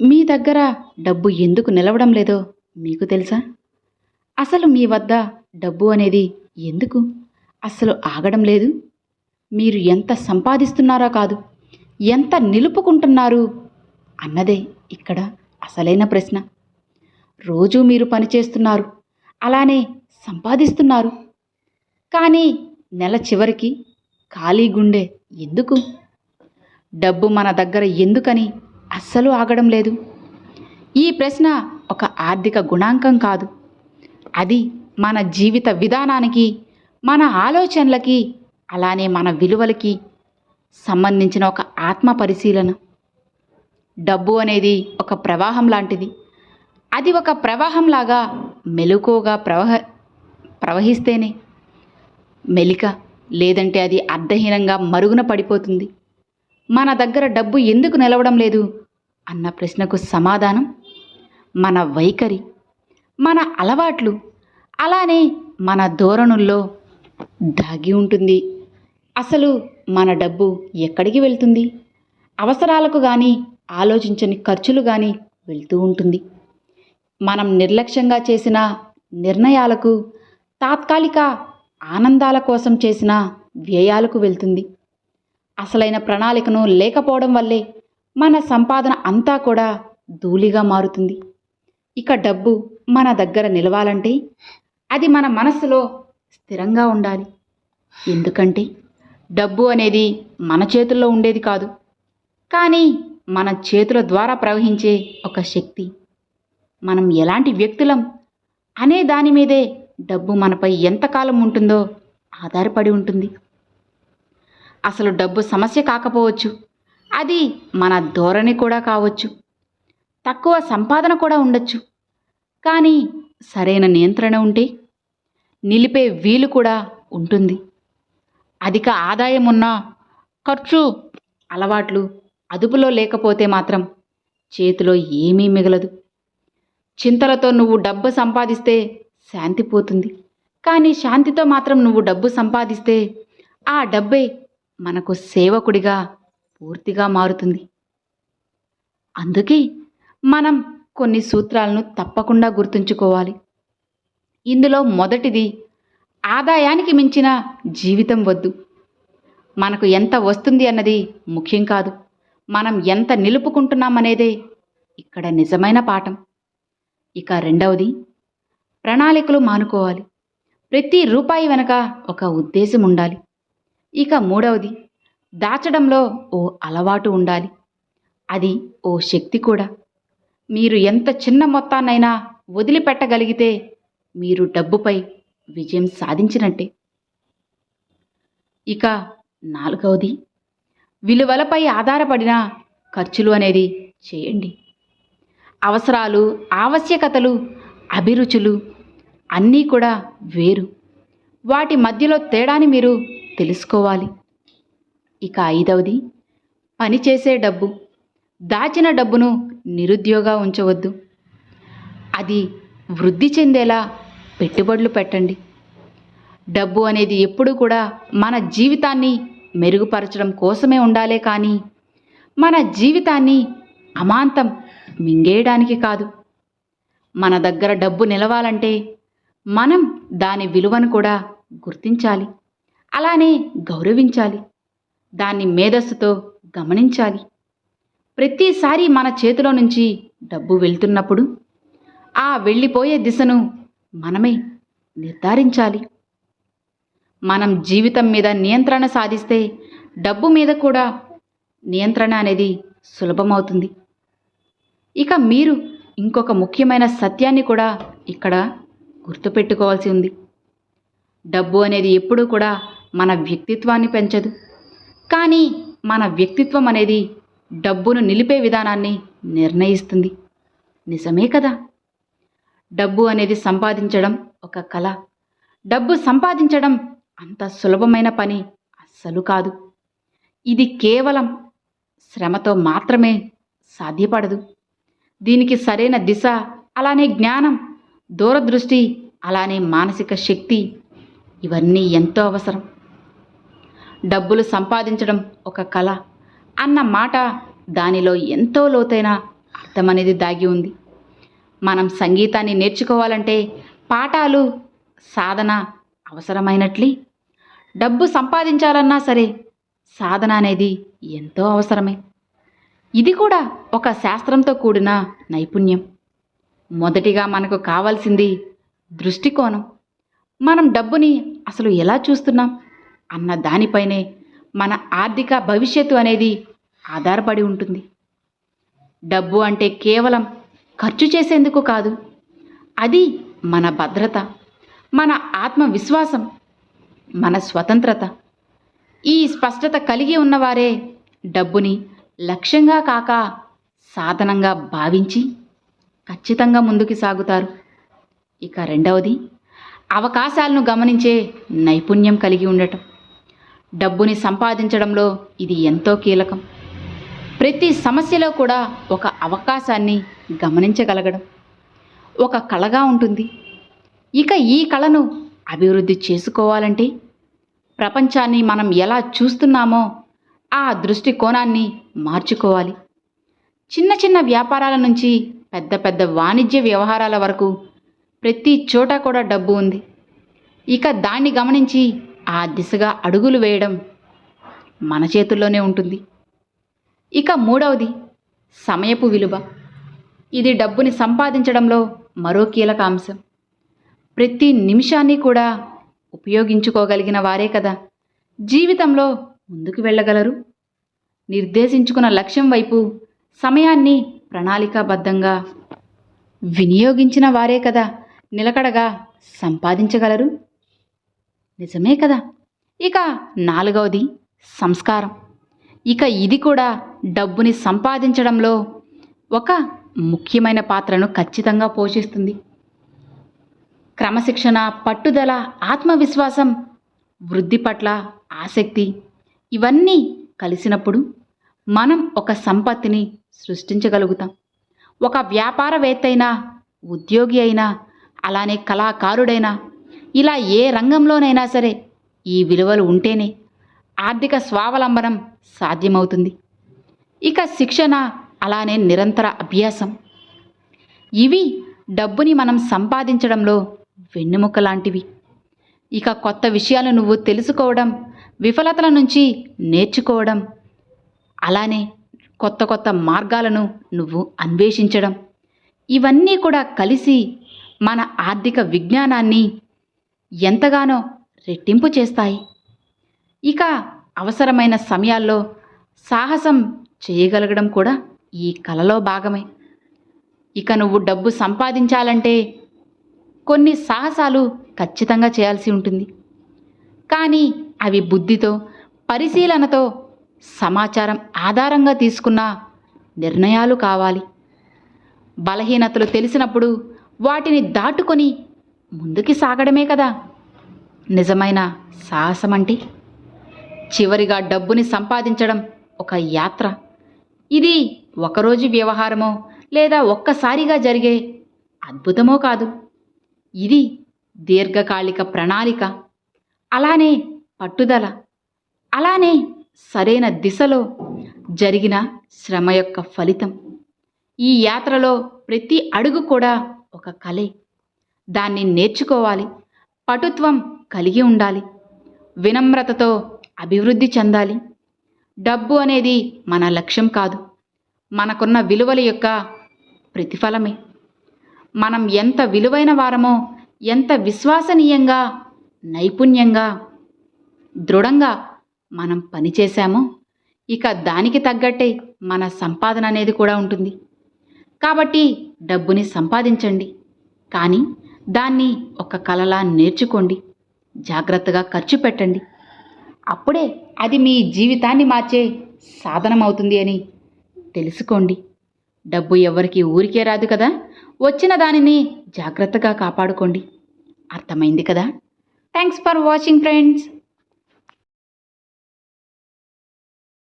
మీ దగ్గర డబ్బు ఎందుకు నిలవడం లేదో మీకు తెలుసా? అసలు మీ వద్ద డబ్బు అనేది ఎందుకు అస్సలు ఆగడం లేదు? మీరు ఎంత సంపాదిస్తున్నారో కాదు, ఎంత నిలుపుకుంటున్నారు అన్నదే ఇక్కడ అసలైన ప్రశ్న. రోజూ మీరు పనిచేస్తున్నారు, అలానే సంపాదిస్తున్నారు. కానీ నెల చివరికి ఖాళీ గుండె ఎందుకు? డబ్బు మన దగ్గర ఎందుకని అస్సలు ఆగడం లేదు? ఈ ప్రశ్న ఒక ఆర్థిక గుణాంకం కాదు. అది మన జీవిత విధానానికి, మన ఆలోచనలకి, అలానే మన విలువలకి సంబంధించిన ఒక ఆత్మ పరిశీలన. డబ్బు అనేది ఒక ప్రవాహం లాంటిది. అది ఒక ప్రవాహంలాగా మెలకువగా ప్రవహిస్తేనే మెలిక, లేదంటే అది అర్థహీనంగా మరుగున పడిపోతుంది. మన దగ్గర డబ్బు ఎందుకు నిలవడం లేదు అన్న ప్రశ్నకు సమాధానం మన వైఖరి, మన అలవాట్లు, అలానే మన ధోరణుల్లో దాగి ఉంటుంది. అసలు మన డబ్బు ఎక్కడికి వెళ్తుంది? అవసరాలకు కానీ, ఆలోచించని ఖర్చులు కానీ వెళ్తూ ఉంటుంది. మనం నిర్లక్ష్యంగా చేసిన నిర్ణయాలకు, తాత్కాలిక ఆనందాల కోసం చేసిన వ్యయాలకు వెళ్తుంది. అసలైన ప్రణాళికను లేకపోవడం వల్లే మన సంపాదన అంతా కూడా ధూళిగా మారుతుంది. ఇక డబ్బు మన దగ్గర నిలవాలంటే అది మన మనస్సులో స్థిరంగా ఉండాలి. ఎందుకంటే డబ్బు అనేది మన చేతుల్లో ఉండేది కాదు, కానీ మన చేతుల ద్వారా ప్రవహించే ఒక శక్తి. మనం ఎలాంటి వ్యక్తులం అనే దాని మీదే డబ్బు మనపై ఎంతకాలం ఉంటుందో ఆధారపడి ఉంటుంది. అసలు డబ్బు సమస్య కాకపోవచ్చు, అది మన ధోరణి కూడా కావచ్చు. తక్కువ సంపాదన కూడా ఉండొచ్చు, కానీ సరైన నియంత్రణ ఉంటే నిలిపే వీలు కూడా ఉంటుంది. అధిక ఆదాయం ఉన్నా ఖర్చు అలవాట్లు అదుపులో లేకపోతే మాత్రం చేతిలో ఏమీ మిగలదు. చింతలతో నువ్వు డబ్బు సంపాదిస్తే శాంతి పోతుంది, కానీ శాంతితో మాత్రం నువ్వు డబ్బు సంపాదిస్తే ఆ డబ్బే మనకు సేవకుడిగా పూర్తిగా మారుతుంది. అందుకే మనం కొన్ని సూత్రాలను తప్పకుండా గుర్తుంచుకోవాలి. ఇందులో మొదటిది, ఆదాయానికి మించిన జీవితం వద్దు. మనకు ఎంత వస్తుంది అన్నది ముఖ్యం కాదు, మనం ఎంత నిలుపుకుంటున్నామనేదే ఇక్కడ నిజమైన పాఠం. ఇక రెండవది, ప్రణాళికలు మానుకోవాలి. ప్రతి రూపాయి వెనక ఒక ఉద్దేశం ఉండాలి. ఇక మూడవది, దాచడంలో ఓ అలవాటు ఉండాలి. అది ఓ శక్తి కూడా. మీరు ఎంత చిన్న మొత్తాన్నైనా వదిలిపెట్టగలిగితే మీరు డబ్బుపై విజయం సాధించినట్టే. ఇక నాలుగవది, విలువలపై ఆధారపడిన ఖర్చులు అనేది చేయండి. అవసరాలు, ఆవశ్యకతలు, అభిరుచులు అన్నీ కూడా వేరు. వాటి మధ్యలో తేడాని మీరు తెలుసుకోవాలి. ఇక ఐదవది, పనిచేసే డబ్బు. దాచిన డబ్బును నిరుద్యోగంగా ఉంచవద్దు. అది వృద్ధి చెందేలా పెట్టుబడులు పెట్టండి. డబ్బు అనేది ఎప్పుడూ కూడా మన జీవితాన్ని మెరుగుపరచడం కోసమే ఉండాలే కానీ మన జీవితాన్ని అమాంతం మింగేయడానికి కాదు. మన దగ్గర డబ్బు నిలవాలంటే మనం దాని విలువను కూడా గుర్తించాలి, అలానే గౌరవించాలి, దాన్ని మేధస్సుతో గమనించాలి. ప్రతిసారి మన చేతిలో నుంచి డబ్బు వెళ్తున్నప్పుడు ఆ వెళ్ళిపోయే దిశను మనమే నిర్ధారించాలి. మనం జీవితం మీద నియంత్రణ సాధిస్తే డబ్బు మీద కూడా నియంత్రణ అనేది సులభమవుతుంది. ఇక మీరు ఇంకొక ముఖ్యమైన సత్యాన్ని కూడా ఇక్కడ గుర్తుపెట్టుకోవాల్సి ఉంది. డబ్బు అనేది ఎప్పుడూ కూడా మన వ్యక్తిత్వాన్ని పెంచదు, కానీ మన వ్యక్తిత్వం అనేది డబ్బును నిలిపే విధానాన్ని నిర్ణయిస్తుంది. నిజమే కదా? డబ్బు అనేది సంపాదించడం ఒక కళ. డబ్బు సంపాదించడం అంత సులభమైన పని అస్సలు కాదు. ఇది కేవలం శ్రమతో మాత్రమే సాధ్యపడదు. దీనికి సరైన దిశ, అలానే జ్ఞానం, దూరదృష్టి, అలానే మానసిక శక్తి ఇవన్నీ ఎంతో అవసరం. డబ్బులు సంపాదించడం ఒక కళ అన్న మాట దానిలో ఎంతో లోతైన అర్థం అనేది దాగి ఉంది. మనం సంగీతాన్ని నేర్చుకోవాలంటే పాఠాలు, సాధన అవసరమైనట్లే డబ్బు సంపాదించాలన్నా సరే సాధన అనేది ఎంతో అవసరమే. ఇది కూడా ఒక శాస్త్రంతో కూడిన నైపుణ్యం. మొదటిగా మనకు కావాల్సింది దృష్టికోణం. మనం డబ్బుని అసలు ఎలా చూస్తున్నాం అన్న దానిపైనే మన ఆర్థిక భవిష్యత్తు అనేది ఆధారపడి ఉంటుంది. డబ్బు అంటే కేవలం ఖర్చు చేసేందుకు కాదు, అది మన భద్రత, మన ఆత్మవిశ్వాసం, మన స్వతంత్రత. ఈ స్పష్టత కలిగి ఉన్నవారే డబ్బుని లక్ష్యంగా కాక సాధనంగా భావించి ఖచ్చితంగా ముందుకు సాగుతారు. ఇక రెండవది, అవకాశాలను గమనించే నైపుణ్యం కలిగి ఉండటం. డబ్బుని సంపాదించడంలో ఇది ఎంతో కీలకం. ప్రతి సమస్యలో కూడా ఒక అవకాశాన్ని గమనించగలగడం ఒక కళగా ఉంటుంది. ఇక ఈ కళను అభివృద్ధి చేసుకోవాలంటే ప్రపంచాన్ని మనం ఎలా చూస్తున్నామో ఆ దృష్టికోణాన్ని మార్చుకోవాలి. చిన్న చిన్న వ్యాపారాల నుంచి పెద్ద పెద్ద వాణిజ్య వ్యవహారాల వరకు ప్రతి చోట కూడా డబ్బు ఉంది. ఇక దాన్ని గమనించి ఆ దిశగా అడుగులు వేయడం మన చేతుల్లోనే ఉంటుంది. ఇక మూడవది, సమయపు విలువ. ఇది డబ్బుని సంపాదించడంలో మరో కీలక అంశం. ప్రతి నిమిషాన్ని కూడా ఉపయోగించుకోగలిగిన వారే కదా జీవితంలో ముందుకు వెళ్ళగలరు. నిర్దేశించుకున్న లక్ష్యం వైపు సమయాన్ని ప్రణాళికాబద్ధంగా వినియోగించిన వారే కదా నిలకడగా సంపాదించగలరు. నిజమే కదా. ఇక నాలుగవది, సంస్కారం. ఇక ఇది కూడా డబ్బుని సంపాదించడంలో ఒక ముఖ్యమైన పాత్రను ఖచ్చితంగా పోషిస్తుంది. క్రమశిక్షణ, పట్టుదల, ఆత్మవిశ్వాసం, వృద్ధి పట్ల ఆసక్తి ఇవన్నీ కలిసినప్పుడు మనం ఒక సంపత్తిని సృష్టించగలుగుతాం. ఒక వ్యాపారవేత్త అయినా, ఉద్యోగి అయినా, అలానే కళాకారుడైనా, ఇలా ఏ రంగంలోనైనా సరే ఈ విలువలు ఉంటేనే ఆర్థిక స్వావలంబనం సాధ్యమవుతుంది. ఇక శిక్షణ, అలానే నిరంతర అభ్యాసం, ఇవి డబ్బుని మనం సంపాదించడంలో వెన్నెముక లాంటివి. ఇక కొత్త విషయాలు నువ్వు తెలుసుకోవడం, విఫలతల నుంచి నేర్చుకోవడం, అలానే కొత్త కొత్త మార్గాలను నువ్వు అన్వేషించడం, ఇవన్నీ కూడా కలిసి మన ఆర్థిక విజ్ఞానాన్ని ఎంతగానో రెట్టింపు చేస్తాయి. ఇక అవసరమైన సమయాల్లో సాహసం చేయగలగడం కూడా ఈ కళలో భాగమే. ఇక నువ్వు డబ్బు సంపాదించాలంటే కొన్ని సాహసాలు ఖచ్చితంగా చేయాల్సి ఉంటుంది. కానీ అవి బుద్ధితో, పరిశీలనతో, సమాచారం ఆధారంగా తీసుకున్న నిర్ణయాలు కావాలి. బలహీనతలు తెలిసినప్పుడు వాటిని దాటుకొని ముందుకి సాగడమే కదా నిజమైన సాహసం అంటే. చివరిగా డబ్బుని సంపాదించడం ఒక యాత్ర. ఇది ఒకరోజు వ్యవహారమో లేదా ఒక్కసారిగా జరిగే అద్భుతమో కాదు. ఇది దీర్ఘకాలిక ప్రణాళిక, అలానే పట్టుదల, అలానే సరైన దిశలో జరిగిన శ్రమ యొక్క ఫలితం. ఈ యాత్రలో ప్రతి అడుగు కూడా ఒక కళే. దాన్ని నేర్చుకోవాలి, పటుత్వం కలిగి ఉండాలి, వినమ్రతతో అభివృద్ధి చెందాలి. డబ్బు అనేది మన లక్ష్యం కాదు, మనకున్న విలువల యొక్క ప్రతిఫలమే. మనం ఎంత విలువైన వారమో, ఎంత విశ్వసనీయంగా, నైపుణ్యంగా, దృఢంగా మనం పనిచేశామో ఇక దానికి తగ్గట్టే మన సంపాదన అనేది కూడా ఉంటుంది. కాబట్టి డబ్బుని సంపాదించండి, కానీ దాన్ని ఒక కళలా నేర్చుకోండి, జాగ్రత్తగా ఖర్చు పెట్టండి. అప్పుడే అది మీ జీవితాన్ని మార్చే సాధనమవుతుంది అని తెలుసుకోండి. డబ్బు ఎవరికి ఊరికే రాదు కదా, వచ్చిన దానిని జాగ్రత్తగా కాపాడుకోండి. అర్థమైంది కదా. Thanks for watching friends.